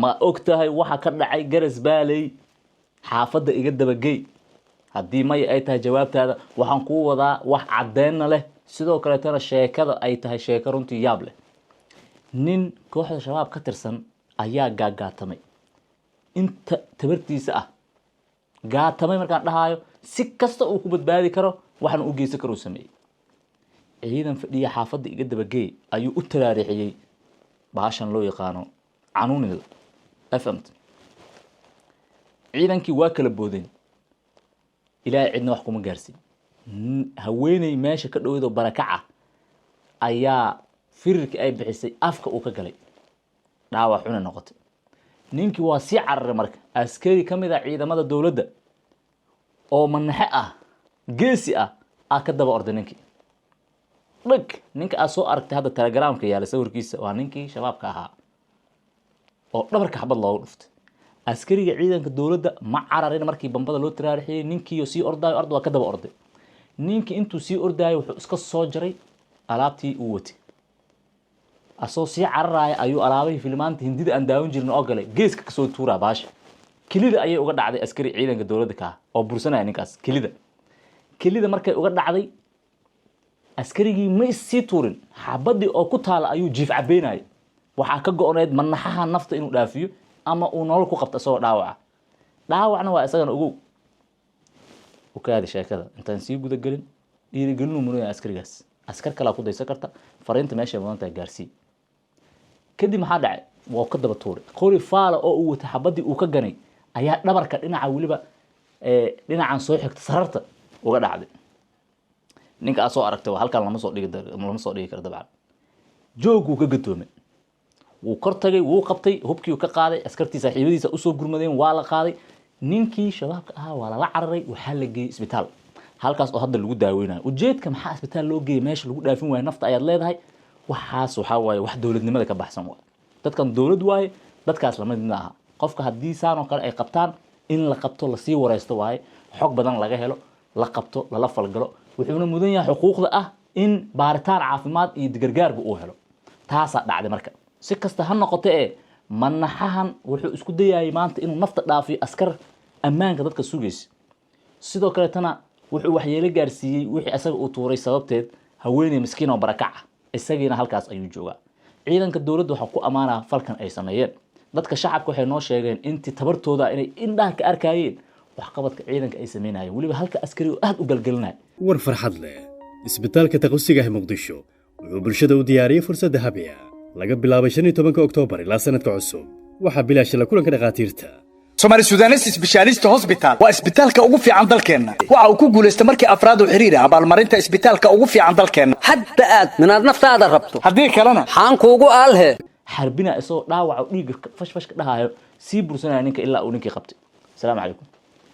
ma ogtahay waxa ka dhacay garas baalay xaafada iga dabagay haddii may ay tahay jawaabtaada waxaan ku wadaa wax cadeyn leh sidoo kale tana sheekada ay tahay sheeko runtii yaab leh nin kooxda shabaab ka tirsan ayaa gaagaatamay inta tabartiisa ah gaatamay markaan dhahayo si kasta uu ku badbaadi karo waxaan u geysan karo sameeyay ciidan fadhiya xaafada iga dabagay ayuu u taraarixiyay baashan loo yaqaano canuunida fmt ciidankii waa kala boodeen ilaa cidna wax kuma gaarsiin haweeney meesha ka dhaweydo barakaca ayaa firirka ay bixisay afka uu ka galay dhaawac xuna noqotay ninkii waa si cararay marka askari kamid ah ciidamada dawladda oo manaxe ah geesi ah ka daba orday ninkii dhag ninka aad soo aragtay hadda telegramka yaala sawirkiisa waa ninkii shabaabka ahaa oo dhabarka xabad loogu dhuftay askariga ciidanka dawladda ma cararin markii bambada loo tiraarixiyay ninkii sii ordaayo waa ka daba orday ninkii intuu sii ordaayo wuxuu iska soo jaray alaabtii uu watay asoo sii cararaaya ayuu alaabihii filmaanta hindida aan daawan jirin oo galay geeska ka soo tuuraa baasha kilida ayay uga dhacday askari ciidanka dawladda ka oo bursanaya ninkaas kilida markay uga dhacday askarigii ma isii tuurin xabadii oo ku taala ayuu jiif cabeynayay waxaa ka go'oneed manaxaha nafta inuu dhaafiyo ama uu nolol ku qabto asagoo dhaawacna waa isagana ogow u kaadi sheekada intaan sii guda gelin dhiirigelinu munayaa askarigaas askar kale ku daysan karta fariinta meesha maanta gaarsii kadib maxaa dhacay waa ka daba tuuray qori faala oo uu wata xabadii uu ka ganay ayaa dhabarka dhinaca waliba dhinacan soo xigta sararta uga dhacday ninka aad soo aragtay waa halkan lama soo dhigi karo dabcan jooguu ka gadoomay wuu kor tagay wuu qabtay hubkii uu ka qaaday askartii saaxiibadiisa u soo gurmadeen waa la qaaday ninkii shabaabka ahaa waa la cararay waxa la geeyay isbitaal halkaas oo hadda lagu daaweynayo ujeedka maxaa isbitaal loo geeyay meesha lagu dhaafin waayo nafta ayaad leedahay waxaas waxa waaye wax dawladnimada ka baxsan waa dadkan dawlad waaye dadkaas lama midna aha qofka haddii saan oo kale ay qabtaan in la qabto la sii wareysto waaye xog badan laga helo la qabto lala falgalo wuxuuna mudan yahay xuquuqda ah in baaritaan caafimaad iyo gargaarba uu helo taasaa dhacday marka si kasta ha noqoto manaxahan wuxuu isku dayayay maanta inuu nafta dhaafiyo askar ammaanka dadka sugaysa sidoo kale tana wuxuu waxyeelo gaarsiiyay wixii asaga uu tuuray sababteed haweeney miskiin oo barakaca isagiina halkaas ayuu joogaa ciidanka dawladda waxa ku amaanaa falkan ay sameeyeen dadka shacabka waxay noo sheegeen intii tabartooda inay indhaha ka arkayeen wax qabadka ciidanka ay sameynayeen waliba halka askari aad u galgalinay war farxad leh isbitaalka taqoosiga ee muqdisho wuxuu bulshada u diyaariyay fursad dahabi ah laga bilaabo 15 Oktoobar ilaa sanadka cusub waxa bilaash la kulanka dhaqaatiirta Somali Sudanese Specialist Hospital waa isbitaalka ugu fiican dalkeena waxa uu ku guuleystay markii afraad u xiriir abaalmarinta isbitaalka ugu fiican dalkeena hadda aad minaad naftaada rabto hadii kalena xaan kuugu aalhe xarbina isoo dhaawac dhiig fash ka dhahayo si bursanaya ninka ilaa uu ninkii qabtay. Assalaamu calaykum.